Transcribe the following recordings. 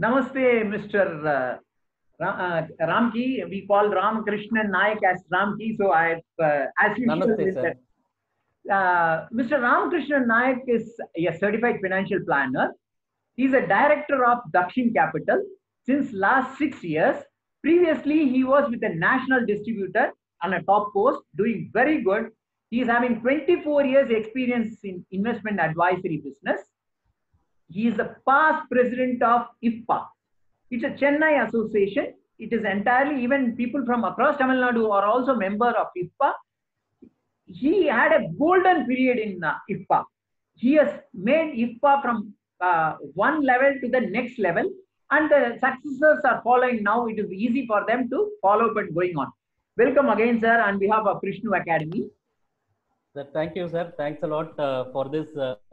Namaste, Mr. Ramki. We call Ram Krishnan Nayak as Ramki. So as usual, Namaste, sir. Mr. Ramakrishnan Nayak is a certified financial planner. He's a director of Dakshin Capital since last 6 years. Previously, he was with a national distributor on a top post, doing very good. He is having 24 years experience in investment advisory business. He is the past president of IFPA. It's a Chennai association. It is entirely, even people from across Tamil Nadu are also member of IFPA. He had a golden period in IFPA. He has made IFPA from one level to the next level, and the successors are following now. It is easy for them to follow up and going on. Welcome again, sir, on behalf of Krishnu Academy. Sir, thank you, sir. Thanks a lot for this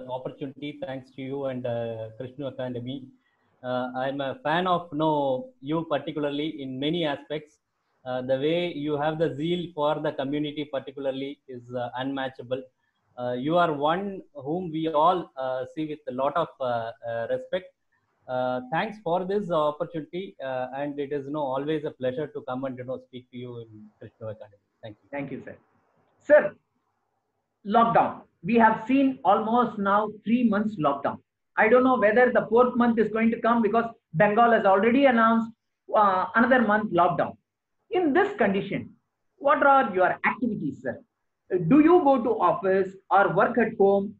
opportunity. Thanks to you and Krishnu Academy. I'm a fan of you particularly in many aspects. The way you have the zeal for the community particularly is unmatchable. You are one whom we all see with a lot of respect. Thanks for this opportunity, and it is always a pleasure to come and speak to you in Krishnu Academy. Thank you. Thank you, sir. Sir, lockdown. We have seen almost now 3 months lockdown. I don't know whether the fourth month is going to come because Bengal has already announced another month lockdown. In this condition, what are your activities, sir? Do you go to office or work at home?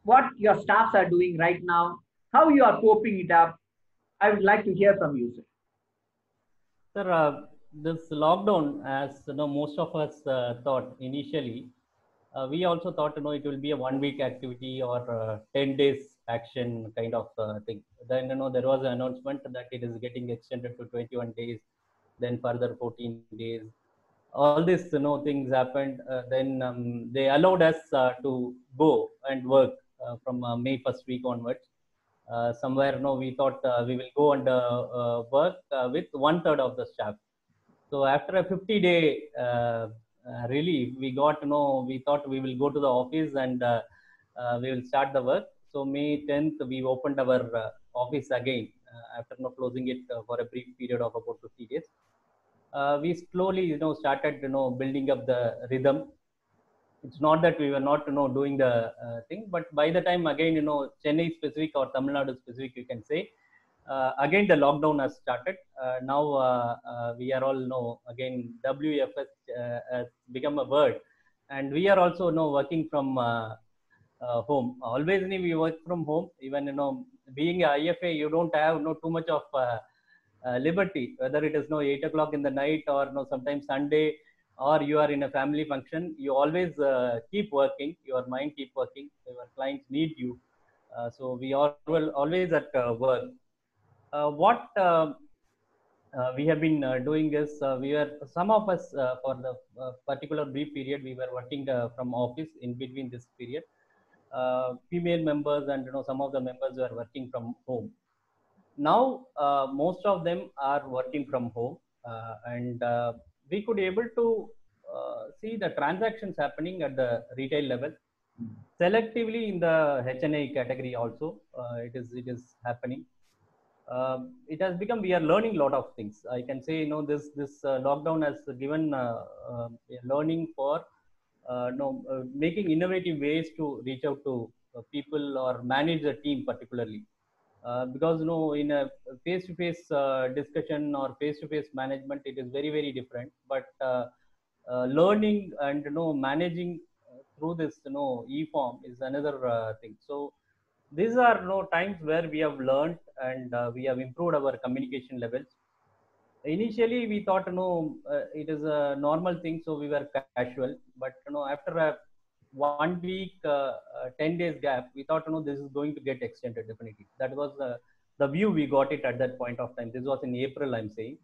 What your staffs are doing right now? How you are coping it up? I would like to hear from you, sir. Sir, this lockdown, as most of us thought initially, we also thought it will be a 1 week activity or 10 days action kind of thing. Then there was an announcement that it is getting extended to 21 days, then further 14 days. All these things happened. Then they allowed us to go and work from May first week onwards. Somewhere we thought we will go and work with 1/3 of the staff. So after a 50-day relief, we thought we will go to the office and we will start the work. So May 10th, we opened our office again after closing it for a brief period of about 50 days. We slowly, started, building up the rhythm. It's not that we were not, doing the thing, but by the time again, Chennai specific or Tamil Nadu specific, you can say, again the lockdown has started. Now we are all again WFS has become a word, and we are also working from home. Always we work from home. Even being a IFA, you don't have too much of liberty, whether it is 8 o'clock in the night or sometimes Sunday, or you are in a family function. You always keep working. Your mind keep working. Your clients need you. So we are always at work. What we have been doing is we were some of us for the particular brief period we were working from office. In between this period, female members and some of the members were working from home. Now most of them are working from home, and we could able to see the transactions happening at the retail level, selectively in the HNI category also. It is happening. It has become, we are learning a lot of things. I can say this lockdown has given learning for making innovative ways to reach out to people or manage the team particularly. Because in a face-to-face discussion or face-to-face management, it is very, very different. But learning and managing through this e-form is another thing. So these are times where we have learned and we have improved our communication levels. Initially we thought it is a normal thing, so we were casual. But after a 1 week 10 days gap, we thought this is going to get extended definitely. That was the view we got it at that point of time. This was in April, I'm saying.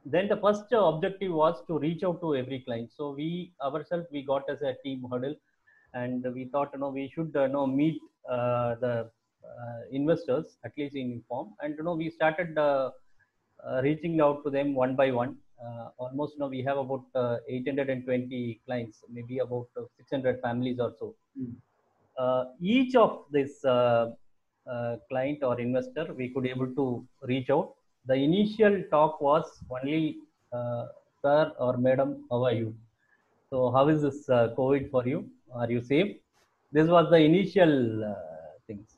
Then the first objective was to reach out to every client. So we ourselves, we got as a team huddle, and we thought we should meet the investors at least in form. And we started reaching out to them one by one. Almost we have about 820 clients, maybe about 600 families or so. Each of this client or investor, we could able to reach out. The initial talk was only, sir or madam, how are you? So how is this COVID for you? Are you safe? This was the initial things.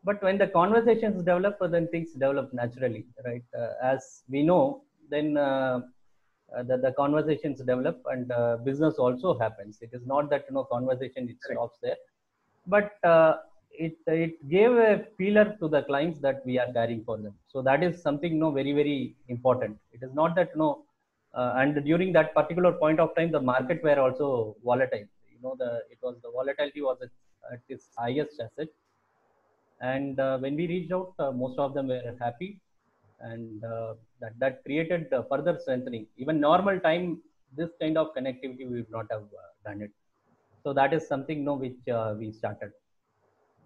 But when the conversations develop, then things develop naturally, right? As we know, then the conversations develop and business also happens. It is not that conversation it stops there, but it gave a feeler to the clients that we are carrying for them. So that is something very very important. It is not that and during that particular point of time, the market were also volatile. The volatility was at its highest asset, and when we reached out, most of them were happy, and that created further strengthening. Even normal time, this kind of connectivity we would not have done it. So that is something which we started.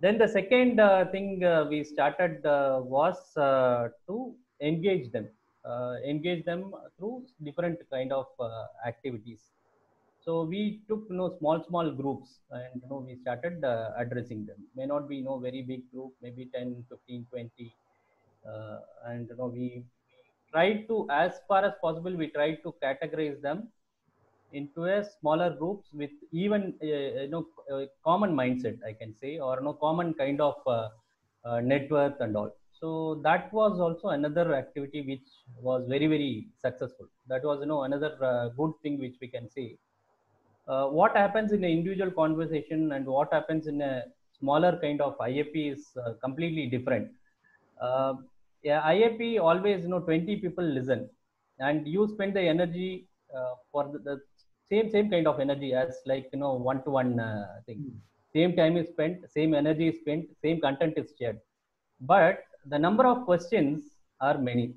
Then the second thing we started was to engage them through different kind of activities. So we took small groups, and we started addressing them. May not be very big group, maybe 10, 15, 20, and we tried to, as far as possible, we tried to categorize them into a smaller groups with even common mindset, I can say, or common kind of net worth and all. So that was also another activity which was very very successful. That was another good thing which we can say. What happens in an individual conversation and what happens in a smaller kind of IAP is completely different. Yeah, IAP always 20 people listen, and you spend the energy for the same kind of energy as like one-to-one thing. Same time is spent, same energy is spent, same content is shared, but the number of questions are many,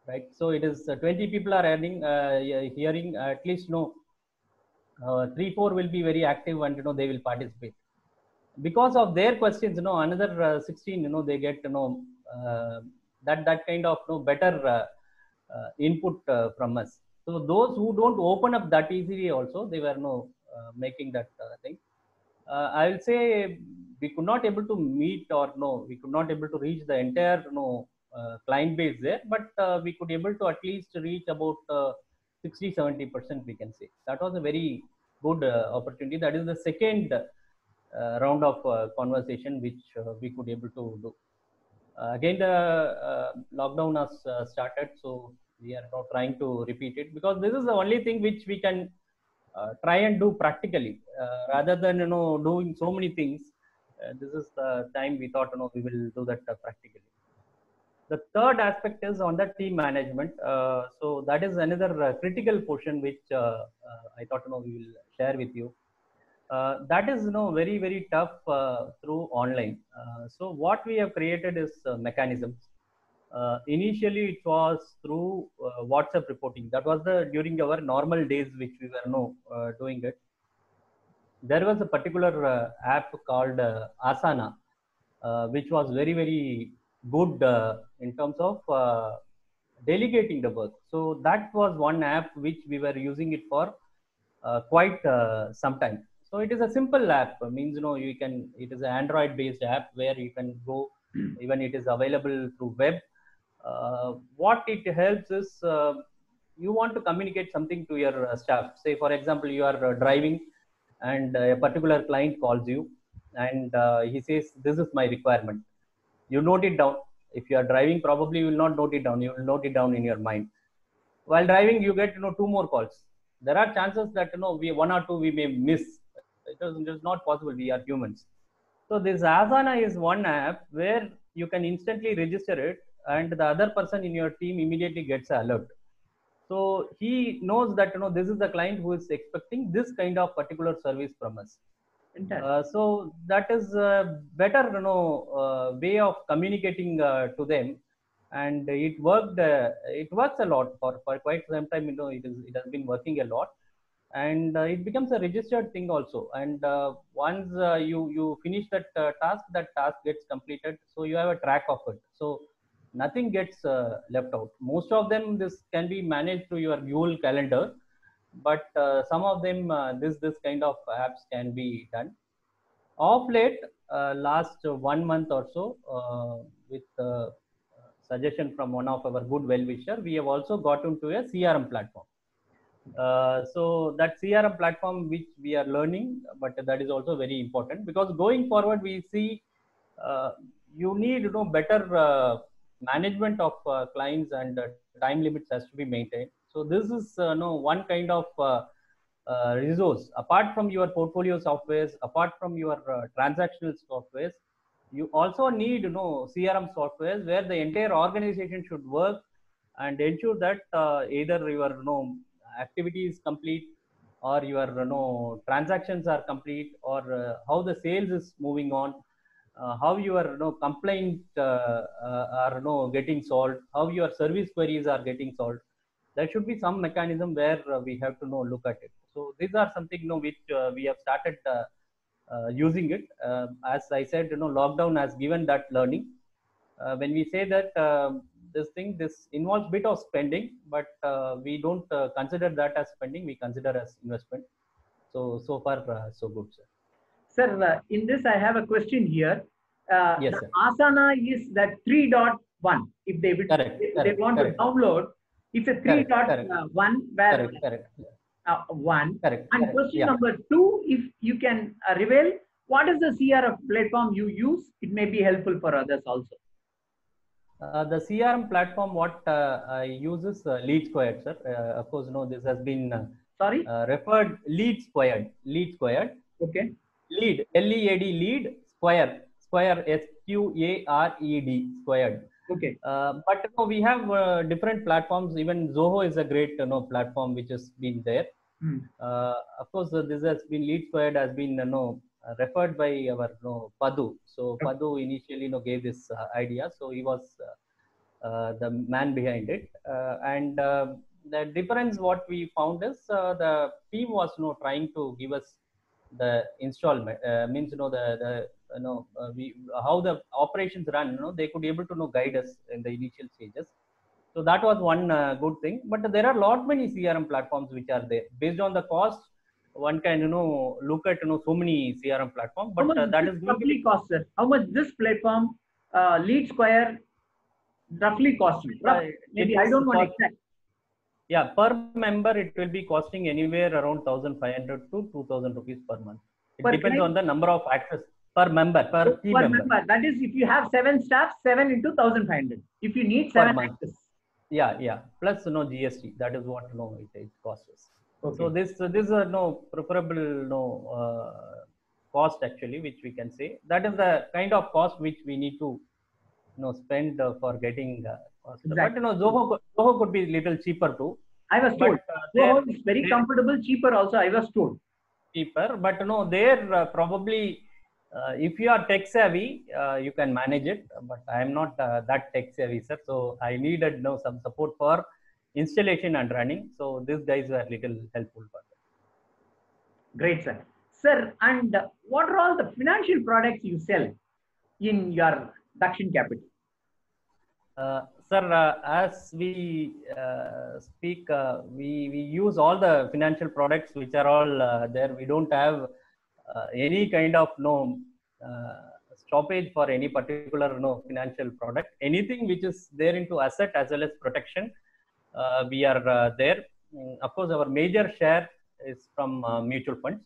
right? So it is 20 people are hearing at least 3-4 will be very active, and they will participate. Because of their questions, another 16 they get that kind of better input from us. So those who don't open up that easily also, they were making that thing. I will say we could not able to meet, or we could not able to reach the entire client base there, but we could able to at least reach about 60-70%, we can say. That was a very good opportunity. That is the second round of conversation which we could able to do. Again, the lockdown has started, so we are now trying to repeat it, because this is the only thing which we can try and do practically, rather than doing so many things. This is the time we thought we will do that practically. The third aspect is on the team management. So that is another critical portion which I thought we will share with you. That is very very tough through online. So what we have created is mechanisms. Initially it was through WhatsApp reporting. That was the during our normal days which we were doing it. There was a particular app called Asana, which was very very good in terms of delegating the work. So that was one app which we were using it for quite some time. So it is a simple app. Means you can. It is an Android-based app where you can go. Even it is available through web. What it helps is you want to communicate something to your staff. Say for example, you are driving, and a particular client calls you, and he says, "This is my requirement." You note it down. If you are driving, probably you will not note it down. You will note it down in your mind. While driving, you get 2 more calls. There are chances that we 1 or 2 we may miss. It is not possible. We are humans. So this Asana is one app where you can instantly register it, and the other person in your team immediately gets an alert. So he knows that this is the client who is expecting this kind of particular service from us. So that is a better way of communicating to them, and it worked. It works a lot for quite some time. It has been working a lot, and it becomes a registered thing also. And once you finish that task gets completed, so you have a track of it. So nothing gets left out. Most of them this can be managed through your Google Calendar, but some of them this kind of apps can be done. Of late, last 1 month or so, with suggestion from one of our good well-wisher, we have also got into a CRM platform. So that CRM platform which we are learning, but that is also very important, because going forward we see uh, you need better management of clients, and time limits has to be maintained. So this is one kind of resource apart from your portfolio softwares, apart from your transactional softwares. You also need CRM softwares where the entire organization should work and ensure that either your activity is complete, or your transactions are complete, or how the sales is moving on, how your complaint are getting solved, how your service queries are getting solved. There should be some mechanism where we have to look at it. So these are something which we have started using it. As I said, lockdown has given that learning. When we say that this involves bit of spending, but we don't consider that as spending. We consider as investment. So far so good, sir. Sir, in this, I have a question here. Yes, The sir. Asana is that 3.1. If they, Correct, if they correct, want correct. to download, it's a Correct, correct, 3.1 where correct, correct, one. correct, And correct. question Yeah. number two, if you can reveal what is the CRF platform you use, it may be helpful for others also. The CRM platform what I use is Lead Squared, sir. Of course, this has been Sorry? referred Lead Squared. Lead Squared. Okay. Lead, Lead, Lead Square, Square, Squared, Squared. Okay. But we have different platforms. Even Zoho is a great platform which has been there. Of course, this has been Lead Squared has been referred by our Padu. So Padu initially gave this idea. So he was the man behind it. And the difference what we found is the team was trying to give us the installment means we how the operations run. They could be able to guide us in the initial stages. So that was one good thing. But there are lot many CRM platforms which are there. Based on the cost, one can look at so many CRM platforms. But that is going to be cost, sir? How much this platform Lead Square roughly cost you? Maybe I don't want exact. Yeah, per member it will be costing anywhere around 1,500 to 2,000 rupees per month. It depends on the number of access per member, per team member. That is, if you have 7 staff, 7 into 1,500. If you need 7 access. Yeah. Plus GST. That is what it costs us. Okay. So this is a preferable cost actually, which we can say. That is the kind of cost which we need to spend for getting cost. Exactly. But Zoho could be little cheaper too. I was told. Zoho is very comfortable, cheaper also. I was told. Cheaper, but there probably if you are tech savvy, you can manage it. But I am not that tech savvy, sir. So I needed some support for installation and running. So these guys were little helpful for that. Great, sir. Sir, and what are all the financial products you sell in your Dakshin Capital? Sir, as we speak, we use all the financial products which are all there. We don't have any kind of stoppage for any particular financial product. Anything which is there into asset as well as protection, we are there. Of course, our major share is from mutual funds.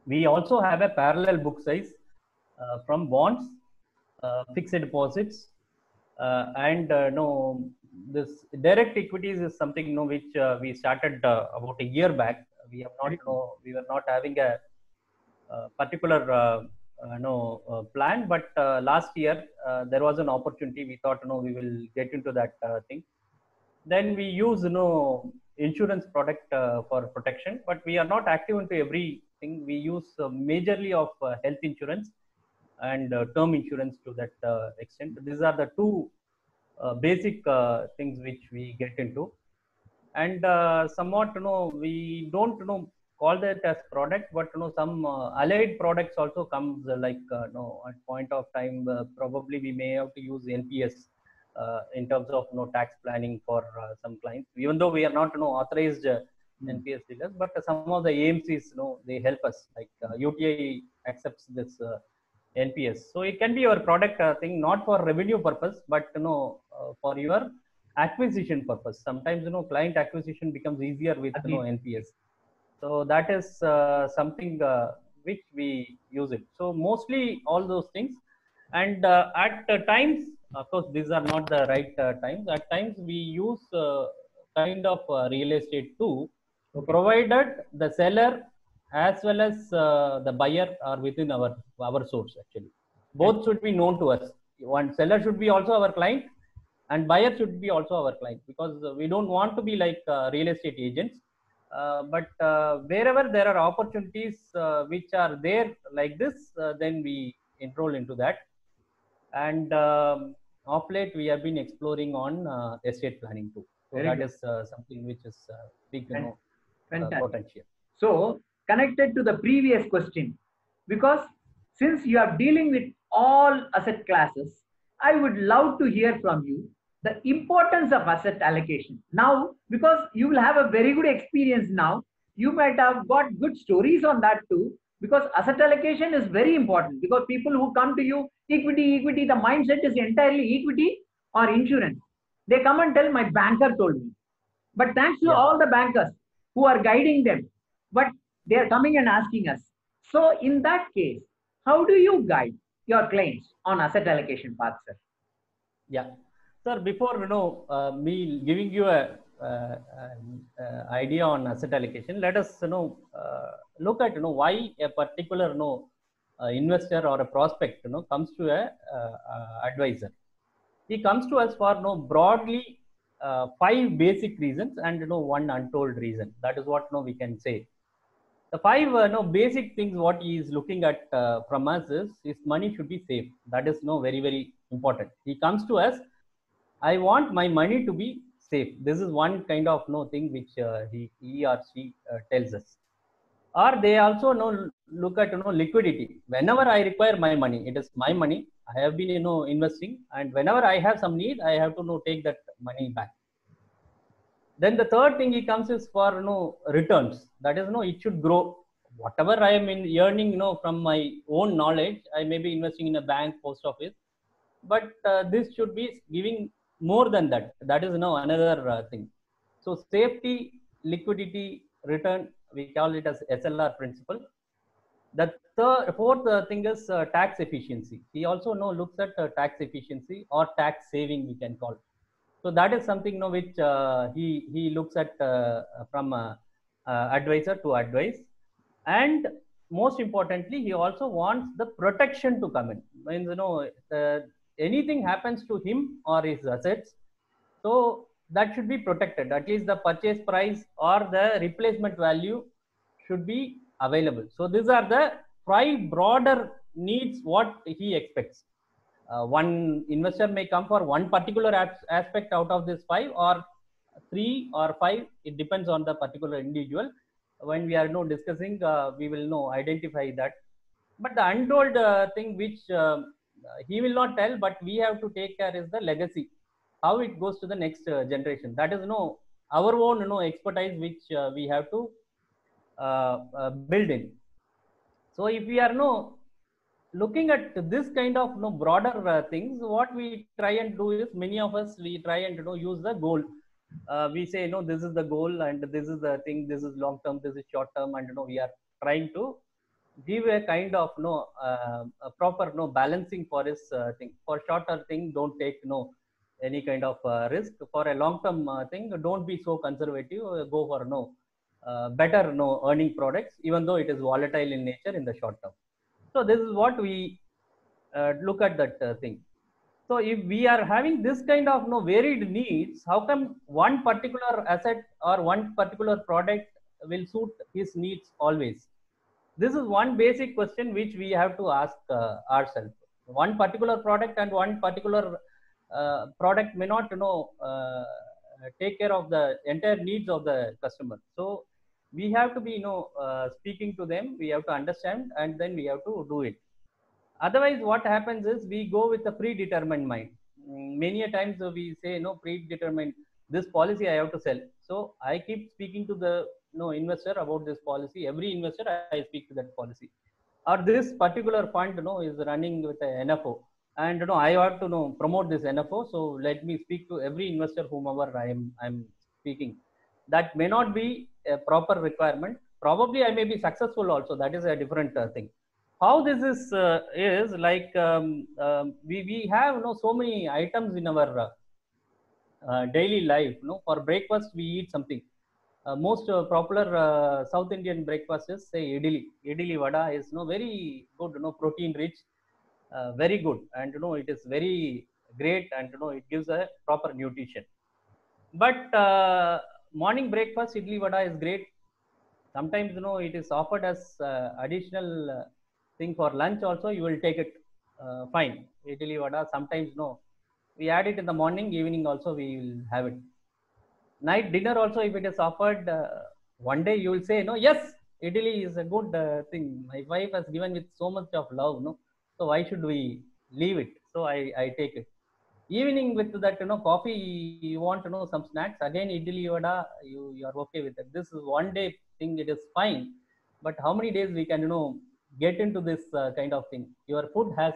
We also have a parallel book size from bonds, fixed deposits, and this direct equities is something which we started about a year back. We have not we were not having a particular plan, but last year there was an opportunity. We thought we will get into that thing. Then we use insurance product for protection, but we are not active into everything. We use majorly of health insurance and term insurance to that extent. These are the two basic things which we get into. And somewhat we don't call that as product, but some allied products also comes like at point of time probably we may have to use NPS in terms of tax planning for some clients, even though we are not authorized NPS dealers, but some of the AMCs, they help us. Like UTI accepts this NPS, so it can be your product thing, not for revenue purpose, but for your acquisition purpose. Sometimes client acquisition becomes easier with NPS. So that is something which we use it. So mostly all those things, and at times, of course, these are not the right times. At times we use kind of real estate too, provided the seller as well as the buyer are within our source. Actually, both should be known to us. One seller should be also our client, and buyer should be also our client, because we don't want to be like real estate agents. But wherever there are opportunities which are there like this, then we enroll into that. And of late, we have been exploring on estate planning too. So that is something which is big, potential. So connected to the previous question, because since you are dealing with all asset classes, I would love to hear from you the importance of asset allocation. Now, because you will have a very good experience now, you might have got good stories on that too, because asset allocation is very important, because people who come to you, equity, the mindset is entirely equity or insurance. They come and tell, my banker told me. But thanks to all the bankers who are guiding them, but they are coming and asking us. So in that case, how do you guide your clients on asset allocation path, sir? Yeah. Sir, before me giving you a idea on asset allocation, let us look at why a particular investor or a prospect comes to a advisor. He comes to us for broadly 5 basic reasons and one untold reason. That is what we can say. The 5 basic things what he is looking at from us is his money should be safe. That is very, very important. He comes to us, I want my money to be safe. This is one kind of thing which he or she tells us. Or they also look at liquidity. Whenever I require my money, it is my money. I have been investing, and whenever I have some need, I have to take that money back. Then the third thing he comes is for returns. That is it should grow. Whatever I am earning from my own knowledge, I may be investing in a bank, post office, but this should be giving more than that. That is another thing. So safety, liquidity, return, we call it as SLR principle. The fourth thing is tax efficiency. He also looks at tax efficiency or tax saving, we can call. So that is something which he looks at from advisor to advice. And most importantly, he also wants the protection to come in. Means anything happens to him or his assets, so that should be protected. At least the purchase price or the replacement value should be available. So these are the 5 broader needs what he expects. One investor may come for one particular aspect out of this 5, or 3 or 5. It depends on the particular individual. When we are discussing, we will identify that. But the untold thing which he will not tell, but we have to take care, is the legacy, how it goes to the next generation. That is our own expertise which we have to build in. So if we are looking at this kind of broader things, what we try and do is, many of us, we try and use the goal. We say this is the goal, and this is the thing, this is long term, this is short term, and we are trying to give a kind of a proper balancing for this thing. For shorter thing, don't take any kind of risk. For a long term thing, don't be so conservative. Go for better earning products, even though it is volatile in nature in the short term. So this is what we look at that thing. So if we are having this kind of varied needs, how come one particular asset or one particular product will suit his needs always? This is one basic question which we have to ask ourselves. One particular product and one particular product may not take care of the entire needs of the customer. So we have to be speaking to them, we have to understand, and then we have to do it. Otherwise what happens is, we go with a predetermined mind. Many a times we say predetermined, this policy I have to sell. So I keep speaking to the investor about this policy. Every investor I speak to that policy. Or this particular fund is running with a NFO, and I want to promote this NFO. So let me speak to every investor whomever I'm speaking. That may not be a proper requirement. Probably I may be successful also. That is a different thing. How this is like we have so many items in our daily life. For breakfast we eat something. Most popular South Indian breakfast is say idli. Idli vada is very good, protein rich, very good, and it is very great, and it gives a proper nutrition. But morning breakfast idli vada is great. Sometimes it is offered as additional thing for lunch also. You will take it, fine. Idli vada sometimes we add it in the morning, evening also we will have it. Night dinner also, if it is offered one day, you will say no, yes, idli is a good thing. My wife has given with so much of love, so why should we leave it? So I take it. Evening with that coffee, you want some snacks, again idli vada, you are okay with it. This is one day thing, it is fine. But how many days we can get into this kind of thing? Your food has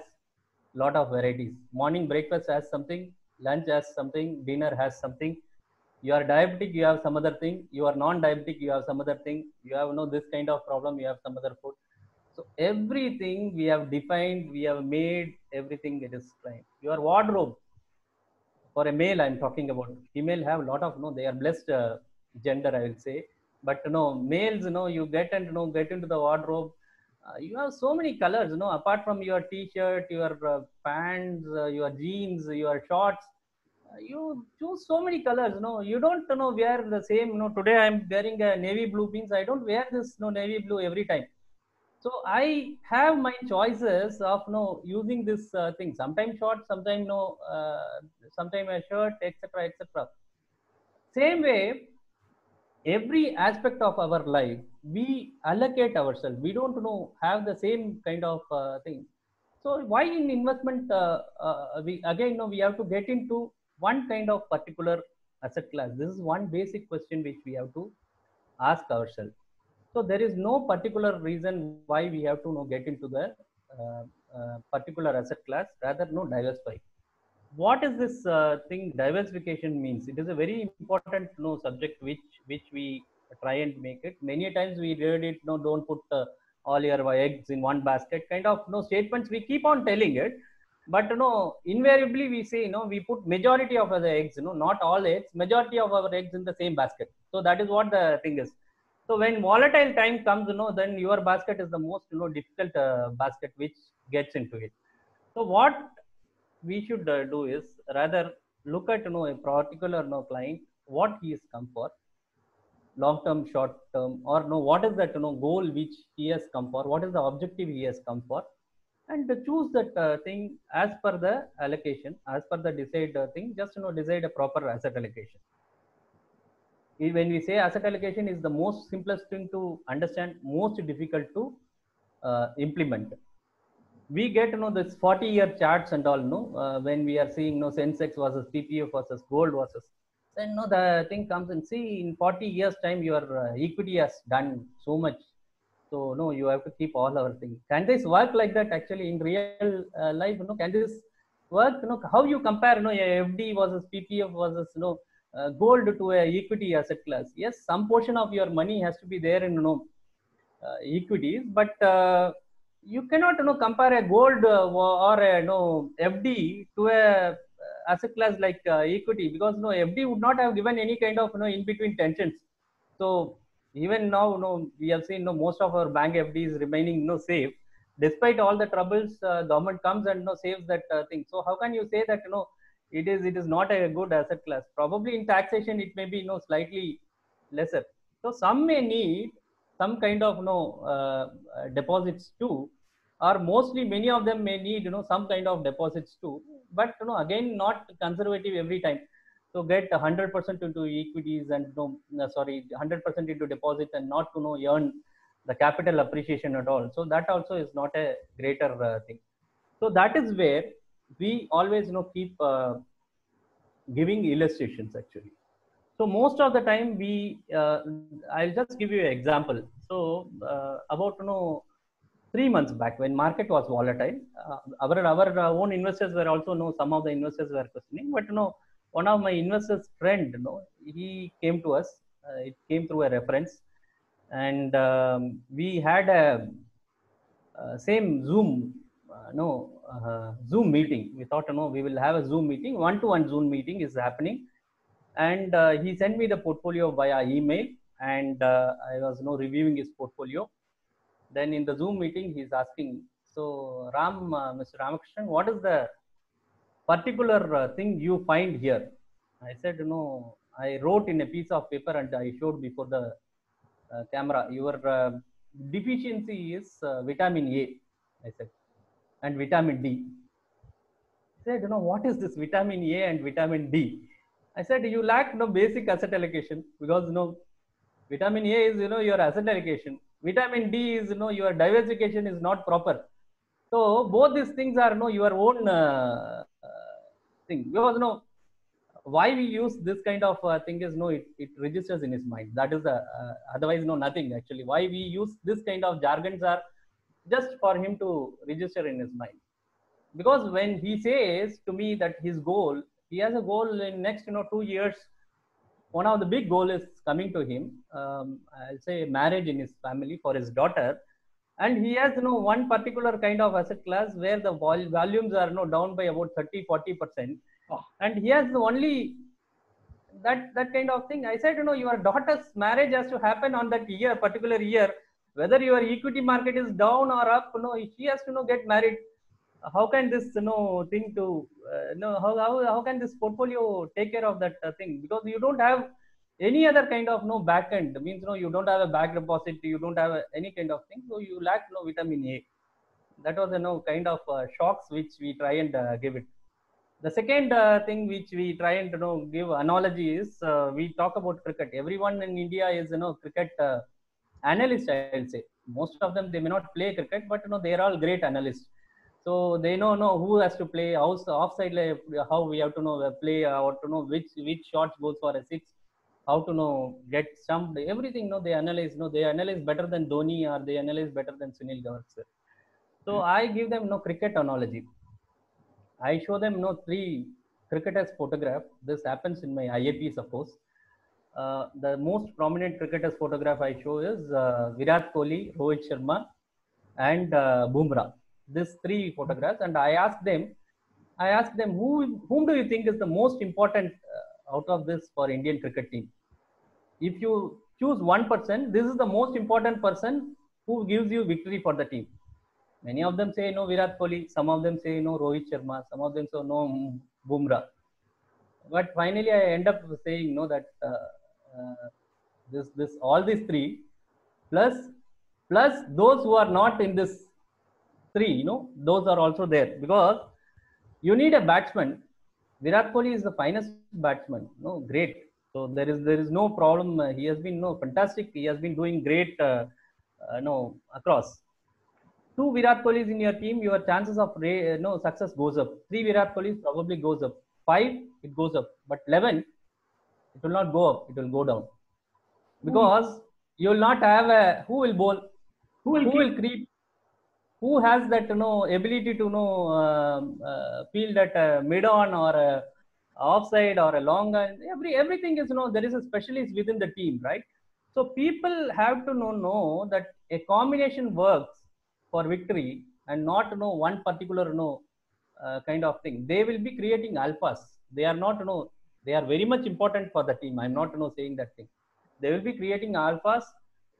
lot of varieties. Morning breakfast has something, lunch has something, dinner has something. You are diabetic, you have some other thing. You are non-diabetic, you have some other thing. You have this kind of problem, you have some other food. So everything we have defined, we have made everything, it is fine. Your wardrobe, for a male I'm talking about. Female have a lot of they are blessed gender, I will say. But males, you get and get into the wardrobe. You have so many colors, apart from your t-shirt, your pants, your jeans, your shorts. You choose so many colors. You don't wear the same. Today I'm wearing a navy blue jeans. I don't wear this navy blue every time. So I have my choices of using this thing. Sometimes short, sometimes sometimes a shirt, etc., etc. Same way, every aspect of our life we allocate ourselves. We don't have the same kind of thing. So why in investment we again we have to get into one kind of particular asset class? This is one basic question which we have to ask ourselves. So there is no particular reason why we have to get into the particular asset class, rather diversify. What is this thing diversification means? It is a very important subject which we try and make it. Many times we read it, don't put all your eggs in one basket kind of statements we keep on telling it. But invariably we say we put majority of the eggs, not all eggs, majority of our eggs in the same basket. So that is what the thing is. So when volatile time comes, then your basket is the most difficult basket which gets into it. So what we should do is rather look at a particular client, what he is come for, long term, short term, or what is that goal which he has come for, what is the objective he has come for, and choose that thing as per the allocation, as per the decide thing. Just decide a proper asset allocation. When we say asset allocation is the most simplest thing to understand, most difficult to implement. We get this 40-year charts and all, when we are seeing Sensex versus PPF versus gold versus, then the thing comes and see in 40 years time your equity has done so much. So you have to keep all our things. Can this work like that actually in real life? Can this work? How you compare a FD versus PPF versus gold to a equity asset class? Yes, some portion of your money has to be there in equities, but you cannot compare a gold or a FD to a asset class like equity, because FD would not have given any kind of in between tensions. So even now we have seen most of our bank FDs remaining safe despite all the troubles. Government comes and saves that thing. So how can you say that it is not a good asset class? Probably in taxation it may be slightly lesser. So some may need some kind of deposits too, or mostly many of them may need some kind of deposits too, but again not conservative every time. So get 100% into equities and 100% into deposit and not to earn the capital appreciation at all. So that also is not a greater thing. So that is where we always keep giving illustrations actually. So most of the time I'll just give you an example. So about 3 months back when market was volatile, our own investors were also some of the investors were questioning, but one of my investors friend he came to us. It came through a reference, and we had a same Zoom meeting. We thought we will have a Zoom meeting, one-to-one Zoom meeting is happening, and he sent me the portfolio via email, and I was reviewing his portfolio. Then in the Zoom meeting, he's asking, so Mr. Ramakrishnan, what is the particular thing you find here? I said, I wrote in a piece of paper and I showed before the camera, your deficiency is vitamin A, I said, and vitamin D. I said, what is this vitamin A and vitamin D? I said, you lack basic asset allocation, because vitamin A is your asset allocation. Vitamin D is your diversification is not proper. So both these things are your own thing. Because why we use this kind of thing is it registers in his mind. That is otherwise nothing actually. Why we use this kind of jargons are just for him to register in his mind. Because when he says to me that his goal, he has a goal in next 2 years. One of the big goal is coming to him. I'll say marriage in his family for his daughter, and he has one particular kind of asset class where the volumes are down by about 30-40%, and he has only that kind of thing. I said, your daughter's marriage has to happen on that particular year, whether your equity market is down or up. She has to get married. How can this thing to how can this portfolio take care of that thing? Because you don't have any other kind of back end. Means you don't have a back deposit, you don't have any kind of thing, so you lack vitamin A. That was kind of shocks which we try and give it. The second thing which we try and give analogy is we talk about cricket. Everyone in India is cricket analyst. I'll say most of them, they may not play cricket, but they are all great analysts. So they know who has to play, offside, how we have to play, or to know which shots goes for a six, how to get stumped. Everything they analyze. They analyze better than Dhoni, or they analyze better than Sunil Gavaskar. So I give them cricket analogy. I show them 3 cricketers photograph. This happens in my IAP, suppose. The most prominent cricketers photograph I show is Virat Kohli, Rohit Sharma, and Bumrah. These 3 photographs, and I ask them, whom do you think is the most important out of this for Indian cricket team? If you choose one person, this is the most important person who gives you victory for the team. Many of them say Virat Kohli, some of them say Rohit Sharma, some of them say Bumrah. But finally, I end up saying that all these 3 plus those who are not in this 3, those are also there, because you need a batsman. Virat Kohli is the finest batsman, great. So there is no problem. He has been fantastic. He has been doing great, across. 2 Virat Kohlis in your team, your chances of success goes up. 3 Virat Kohlis probably goes up. 5, it goes up. But 11, it will not go up. It will go down. Because you will not have who will bowl, who will creep, who has that ability to feel that mid on or offside or a long on. Everything is there is a specialist within the team, right? So people have to know that a combination works for victory, and not one particular kind of thing. They will be creating alphas. They are not they are very much important for the team. I'm not saying that thing. They will be creating alphas.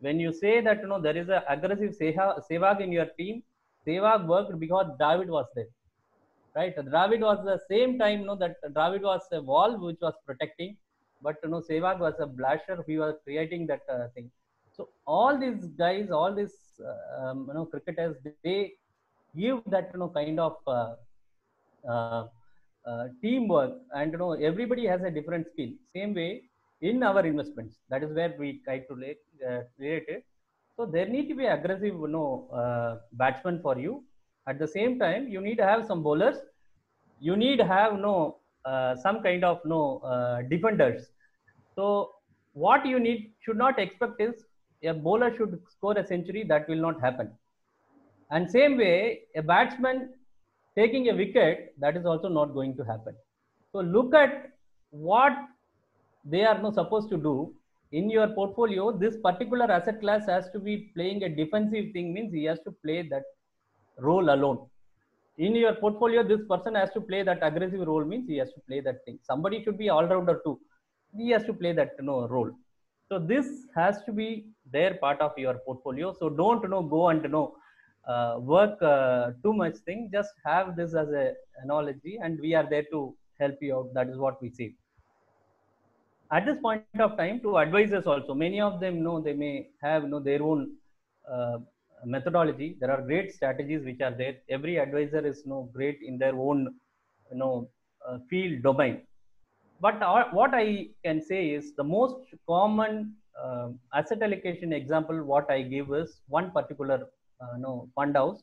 When you say that there is a aggressive Sehwag in your team, Sehwag worked because Dravid was there, right? Dravid was the same time that Dravid was a wall which was protecting, but Sehwag was a blasher. He was creating that thing. So all these guys, all these cricketers, they give that kind of teamwork, and everybody has a different skill. Same way in our investments, that is where we try to relate it. So there need to be aggressive batsmen for you. At the same time, you need to have some bowlers. You need to have some kind of defenders. So what you need should not expect is a bowler should score a century. That will not happen. And same way, a batsman taking a wicket, that is also not going to happen. So look at what they are not supposed to do in your portfolio. This particular asset class has to be playing a defensive thing, means he has to play that role alone. In your portfolio, this person has to play that aggressive role, means he has to play that thing. Somebody should be all-rounder too. He has to play that role. So this has to be their part of your portfolio. So don't go and work too much thing. Just have this as a analogy, and we are there to help you out. That is what we say. At this point of time, to advisors also, many of them know they may have their own uh, methodology. There are great strategies which are there. Every advisor is great in their own field domain. But what I can say is the most common asset allocation example what I give is one particular fund house,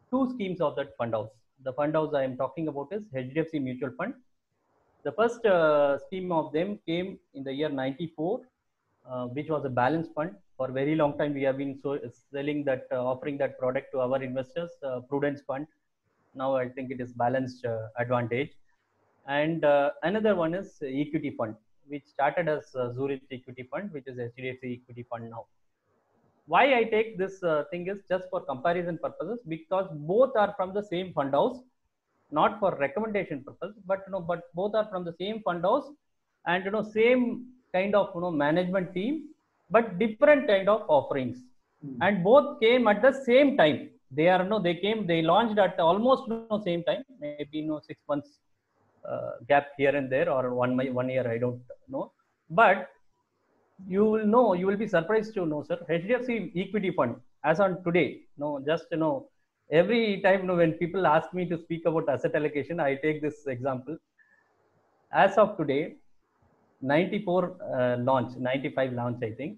two schemes of that fund house. The fund house I am talking about is HDFC Mutual Fund. The first scheme of them came in the year 94, which was a balanced fund. For a very long time, we have been selling that, offering that product to our investors, Prudence Fund. Now I think it is Balanced Advantage. And another one is Equity Fund, which started as Zurich Equity Fund, which is HDFC Equity Fund now. Why I take this thing is just for comparison purposes, because both are from the same fund house, not for recommendation purpose, but but both are from the same fund house, and same kind of management team, but different kind of offerings. And both came at the same time. They launched at almost same time, maybe 6 months gap here and there, or 1 year, I don't know. But you will be surprised to know, sir, HDFC Equity Fund as on today, just every time when people ask me to speak about asset allocation, I take this example. As of today, 94 launch, 95 launch, I think.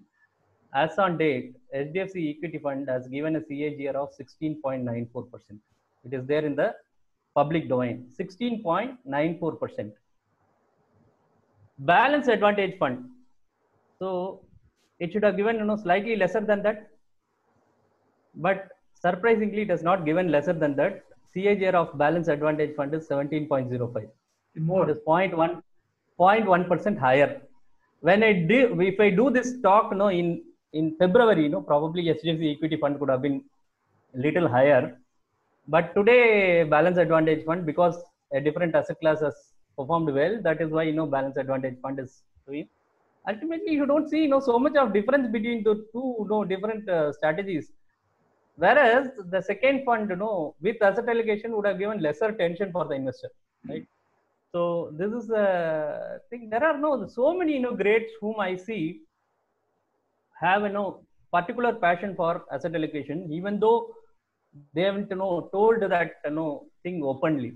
As on date, HDFC Equity Fund has given a CAGR of 16.94%. It is there in the public domain, 16.94%. Balance Advantage Fund, so it should have given slightly lesser than that, but surprisingly, it has not given lesser than that. CAGR of Balance Advantage Fund is 17.05. More. It is 0.1% higher. If I do this talk, in February, probably HDFC Equity Fund could have been a little higher. But today, Balance Advantage Fund, because a different asset class has performed well, that is why Balance Advantage Fund is doing. Ultimately, you don't see so much of difference between the two different strategies. Whereas the second fund, with asset allocation would have given lesser tension for the investor, right? So this is a thing. There are so many greats whom I see have particular passion for asset allocation, even though they haven't told that thing openly.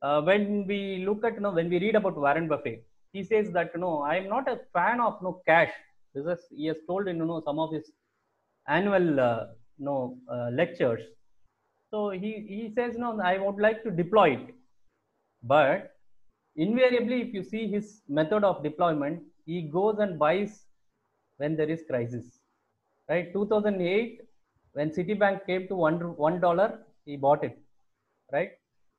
When we look at when we read about Warren Buffett, he says that I am not a fan of cash. This is, he has told in some of his annual lectures. So he says I would like to deploy it, but invariably, if you see his method of deployment, he goes and buys when there is crisis, right? 2008, when Citibank came to $1, he bought it, right?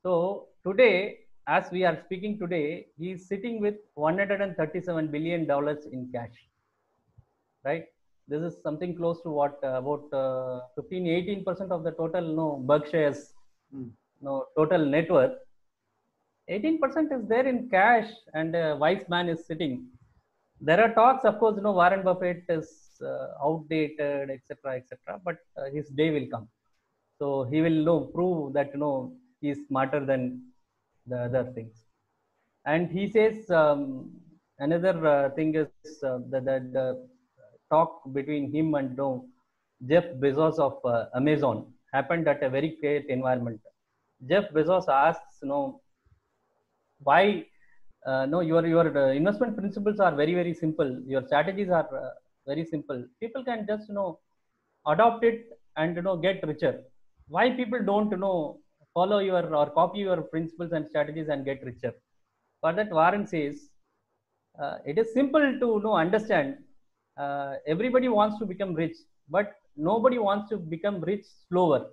So today, as we are speaking today, he is sitting with $137 billion in cash, right? This is something close to what about 15-18% of the total Berkshire's total net worth. 18% is there in cash, and a wise man is sitting. There are talks, of course, Warren Buffett is outdated, etc., etc. But his day will come. So he will prove that he is smarter than the other things. And he says another thing is the talk between him and Jeff Bezos of Amazon happened at a very great environment. Jeff Bezos asks, why your investment principles are very, very simple. Your strategies are very simple. People can just adopt it and get richer. Why people don't follow your or copy your principles and strategies and get richer? For that, Warren says, it is simple to understand. Everybody wants to become rich, but nobody wants to become rich slower.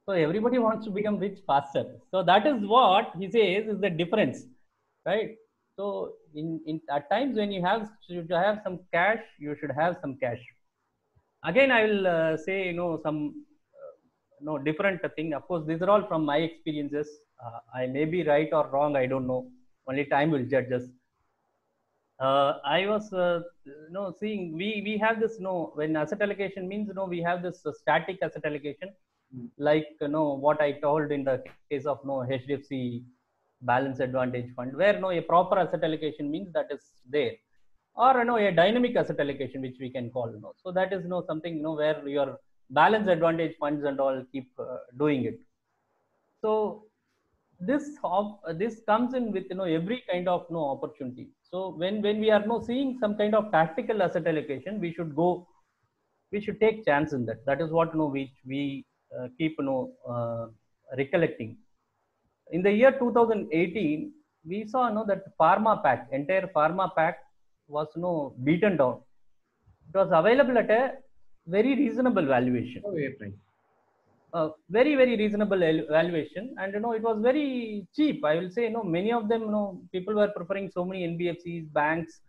So everybody wants to become rich faster. So that is what he says is the difference, right? So in at times when you have some cash, you should have some cash. Again, I will say some different thing. Of course, these are all from my experiences. I may be right or wrong, I don't know. Only time will judge us. I was seeing we have this when asset allocation means we have this static asset allocation, like what I told in the case of HDFC balance advantage fund, where a proper asset allocation means that is there, or a dynamic asset allocation which we can call so that is something where your balance advantage funds and all keep doing it. So this comes in with every kind of opportunity. So when we are seeing some kind of tactical asset allocation, we should take chance in that. That is what we keep recollecting. In the year 2018, we saw that entire pharma pack was beaten down. It was available at a very reasonable valuation. Oh, yeah, right. Very very reasonable valuation, and it was very cheap. I will say many of them people were preferring so many NBFCs, banks,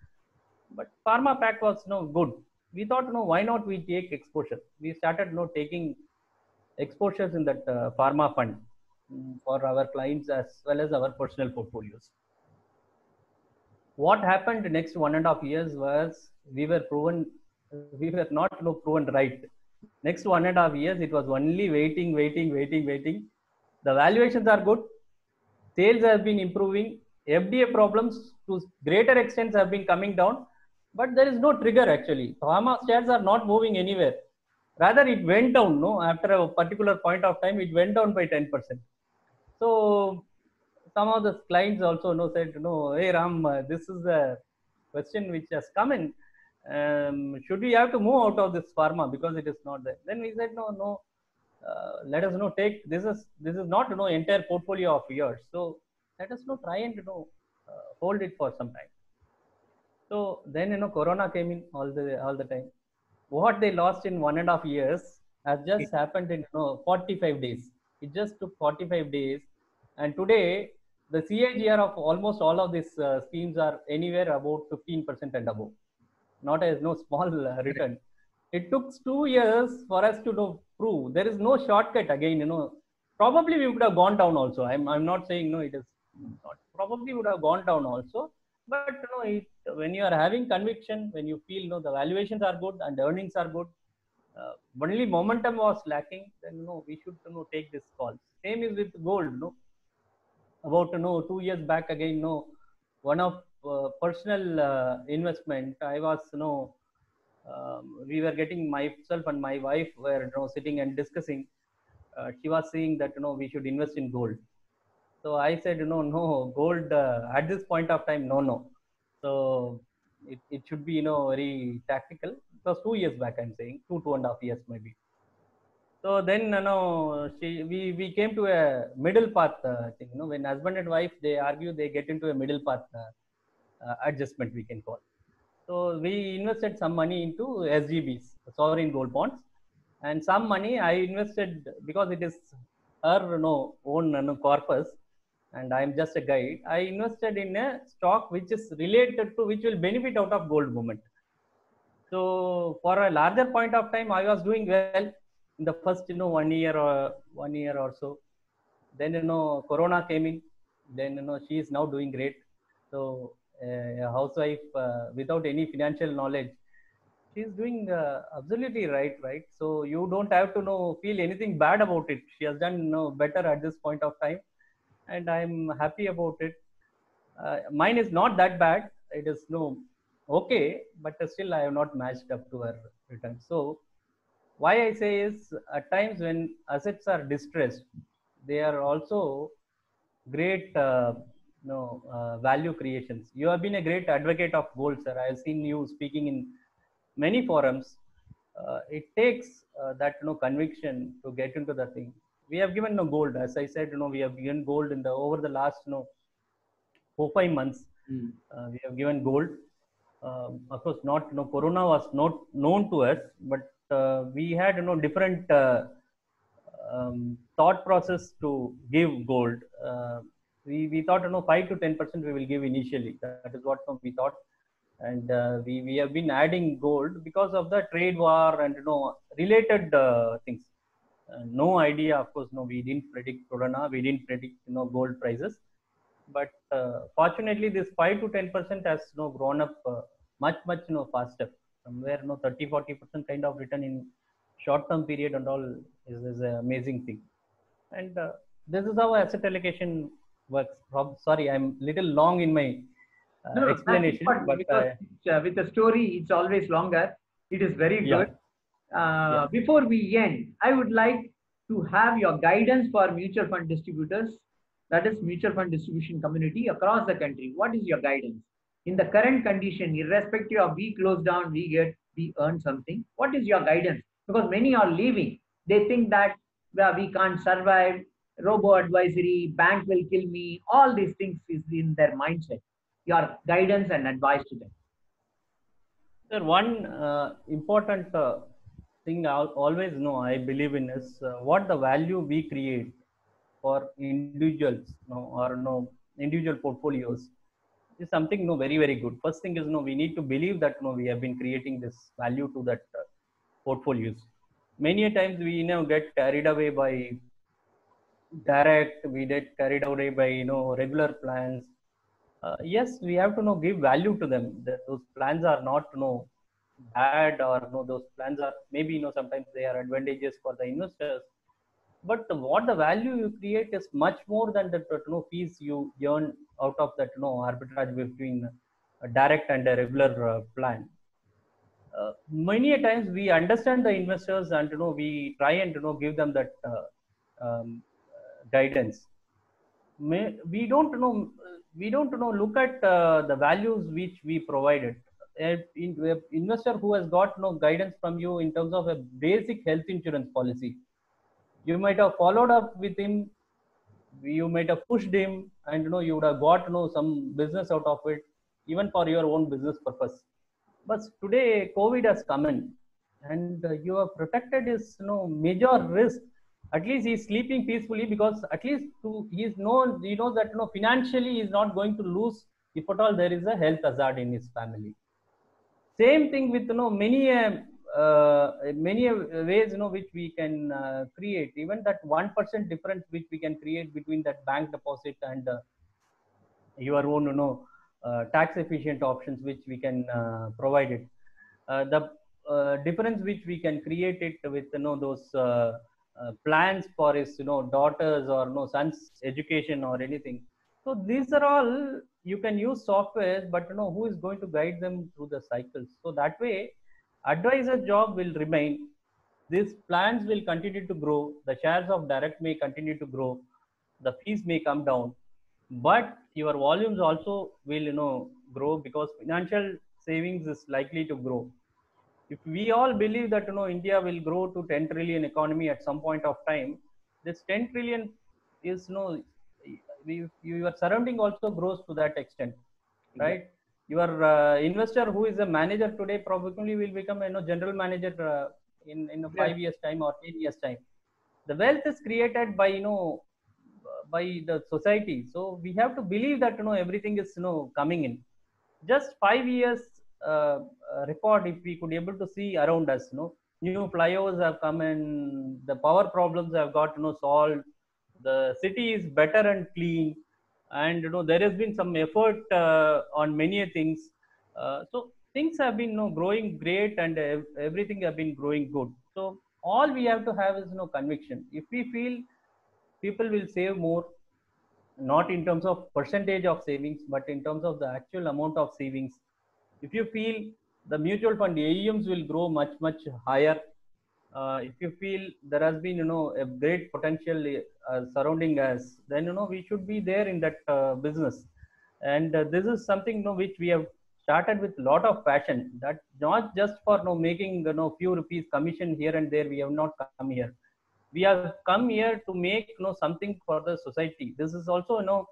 but pharma pack was good. We thought why not we take exposure. We started taking exposures in that pharma fund for our clients as well as our personal portfolios. What happened next 1.5 years was we were not proven right. Next 1.5 years, it was only waiting. The valuations are good. Sales have been improving. FDA problems to greater extents have been coming down, but there is no trigger actually. Pharma shares are not moving anywhere. Rather, it went down. After a particular point of time, it went down by 10%. So some of the clients also said, hey Ram, this is the question which has come in. Should we have to move out of this pharma because it is not there? Then we said no. Let us take this is not entire portfolio of yours. So let us try and hold it for some time. So then Corona came in all the time. What they lost in 1.5 years has just happened in 45 days. It just took 45 days, and today the CAGR of almost all of these schemes are anywhere about 15% and above. Not as small return. It took 2 years for us to prove. There is no shortcut again. Probably we would have gone down also. I'm not saying it is not. Probably would have gone down also. But when you are having conviction, when you feel the valuations are good and the earnings are good, only momentum was lacking, then we should take this call. Same is with gold. About 2 years back again, one of personal investment, I was we were getting, myself and my wife were sitting and discussing. She was saying that we should invest in gold. So I said no gold at this point of time, no. So it should be very tactical. It was 2 years back, I'm saying 2.5 years maybe. So then we came to a middle path thing. When husband and wife, they argue, they get into a middle path adjustment, we can call. So we invested some money into SGBs, sovereign gold bonds, and some money I invested because it is her own corpus, and I'm just a guide. I invested in a stock which is related to, which will benefit out of gold movement. So for a larger point of time, I was doing well in the first 1 year or so. Then Corona came in. Then she is now doing great. So a housewife without any financial knowledge, she is doing absolutely right. So you don't have to feel anything bad about it. She has done better at this point of time, and I'm happy about it. Mine is not that bad. It is okay, but still I have not matched up to her return. So why I say is, at times when assets are distressed, they are also great value creations. You have been a great advocate of gold, sir. I have seen you speaking in many forums. It takes that conviction to get into the thing. We have given gold, as I said, we have given gold in the over the last 4-5 months. Mm. We have given gold. Of course, not Corona was not known to us, but we had different thought process to give gold. We thought 5 to 10% we will give initially. That is what we thought, and we have been adding gold because of the trade war and related things. No idea, of course. No, we didn't predict Corona. We didn't predict gold prices, but fortunately this 5 to 10% has grown up much faster. Somewhere 30-40% kind of return in short term period and all is an amazing thing. And this is how asset allocation works. Sorry, I'm little long in my No, no, that's explanation, important but because with a story, it's always longer. It is very yeah, good. yeah. Before we end, I would like to have your guidance for mutual fund distributors, that is mutual fund distribution community across the country. What is your guidance? In the current condition, irrespective of we close down, we earn something. What is your guidance? Because many are leaving. They think that well, we can't survive, robo advisory, bank will kill me. All these things is in their mindset. Your guidance and advice to them. Sir, one important thing I always know I believe in is what the value we create for individuals, or individual portfolios is something very good. First thing is we need to believe that we have been creating this value to that portfolios. Many a times we get carried away by direct, we get carried away by regular plans. Yes, we have to give value to them. Those plans are not bad, or those plans are maybe sometimes they are advantageous for the investors, but what the value you create is much more than the fees you earn out of that arbitrage between a direct and a regular plan. Many a times we understand the investors, and we try and give them that guidance. We don't look at the values which we provided. An investor who has got no guidance from you in terms of a basic health insurance policy, you might have followed up with him, you might have pushed him, and you would have got some business out of it, even for your own business purpose. But today COVID has come in, and you have protected his major risk. At least he's sleeping peacefully, because at least he knows that financially he's not going to lose if at all there is a health hazard in his family. Same thing with many ways which we can create. Even that 1% difference which we can create between that bank deposit and your own tax efficient options which we can provide it. The difference which we can create it with those plans for his daughters or son's education or anything. So these are all, you can use software, but who is going to guide them through the cycles? So that way advisor job will remain. These plans will continue to grow. The shares of direct may continue to grow. The fees may come down, but your volumes also will grow, because financial savings is likely to grow. If we all believe that India will grow to 10 trillion economy at some point of time, this 10 trillion is your surrounding also grows to that extent, right? Your investor who is a manager today probably will become a general manager in 5 years time or 10 years time. The wealth is created by the society. So we have to believe that everything is coming in. Just 5 years record, if we could able to see around us, new flyovers have come and the power problems have got solved. The city is better and clean, and there has been some effort on many things. So things have been growing great, and everything have been growing good. So all we have to have is conviction. If we feel people will save more, not in terms of percentage of savings, but in terms of the actual amount of savings. If you feel the mutual fund AUMs will grow much higher, if you feel there has been a great potential surrounding us, then we should be there in that business. And this is something which we have started with a lot of passion. That not just for making few rupees commission here and there. We have not come here. We have come here to make something for the society. This is also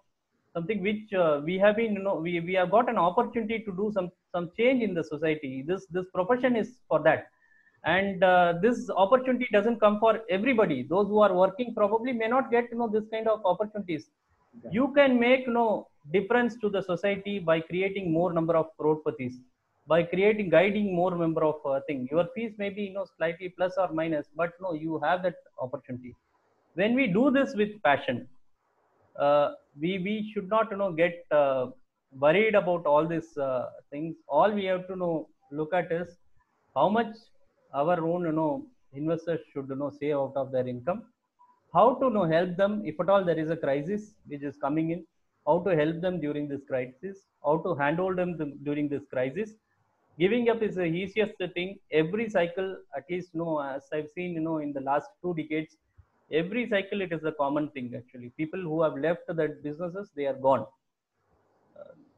something which we have been, we have got an opportunity to do some change in the society. This profession is for that, and this opportunity doesn't come for everybody. Those who are working probably may not get this kind of opportunities. Okay. You can make difference to the society by creating more number of crorepathies, by creating guiding more member of thing. Your fees may be slightly plus or minus, but no, you have that opportunity. When we do this with passion, we should not get worried about all these things. All we have to look at is how much our own investors should save out of their income, how to help them if at all there is a crisis which is coming in, how to help them during this crisis, how to handle them during this crisis. Giving up is the easiest thing. Every cycle, at least as I've seen in the last 2 decades, every cycle it is a common thing. Actually, people who have left that businesses, they are gone.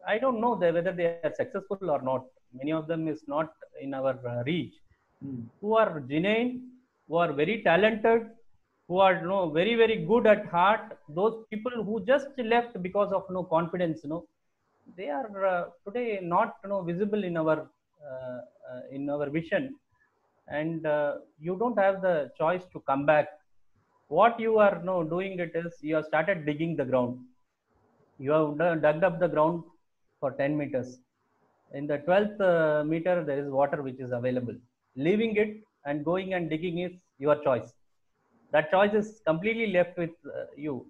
I don't know whether they are successful or not. Many of them is not in our reach. Who are genuine, who are very talented, who are very very good at heart. Those people who just left because of no confidence, they are today not visible in our vision, and you don't have the choice to come back. What you are doing it is you have started digging the ground. You have dug up the ground for 10 meters. In the 12th meter there is water which is available. Leaving it and going and digging is your choice. That choice is completely left with you.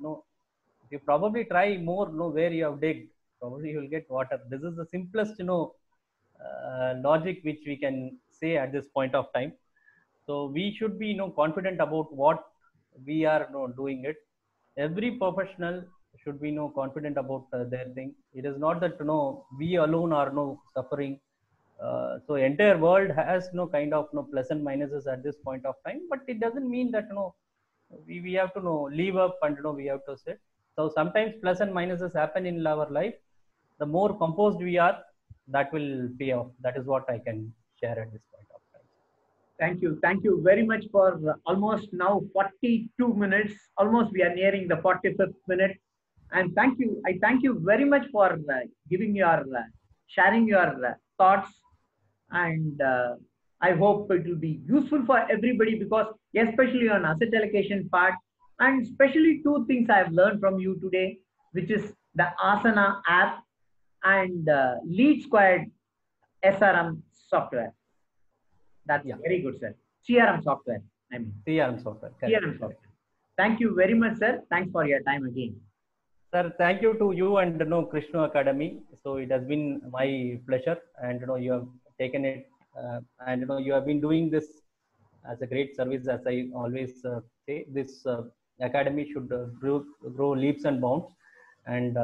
If you probably try more where you have digged, probably you will get water. This is the simplest logic which we can say at this point of time. So we should be confident about what we are doing it. Every professional should be confident about their thing. It is not that we alone are suffering. So entire world has kind of plus and minuses at this point of time, but it doesn't mean that we have to leave up and we have to sit. So sometimes plus and minuses happen in our life. The more composed we are, that will pay off. That is what I can share at this point of time. Thank you. Thank you very much for almost now 42 minutes. Almost we are nearing the 45th minute. And thank you. I thank you very much for giving your, sharing your thoughts. And I hope it will be useful for everybody, because especially on asset allocation part, and especially 2 things I have learned from you today, which is the Asana app and Lead Squared SRM software. That's very good, sir. CRM software. I mean, CRM software. CRM software. Thank you very much, sir. Thanks for your time again. Sir, thank you to you and Krishna Academy. So it has been my pleasure, and you have taken it, and you have been doing this as a great service. As I always say, this academy should grow leaps and bounds. And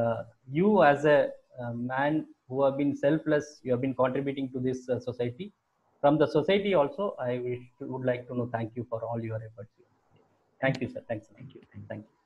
you, as a man who have been selfless, you have been contributing to this society. From the society also, I would like to thank you for all your efforts. Thank you, sir. Thanks. Thank you. Thank you.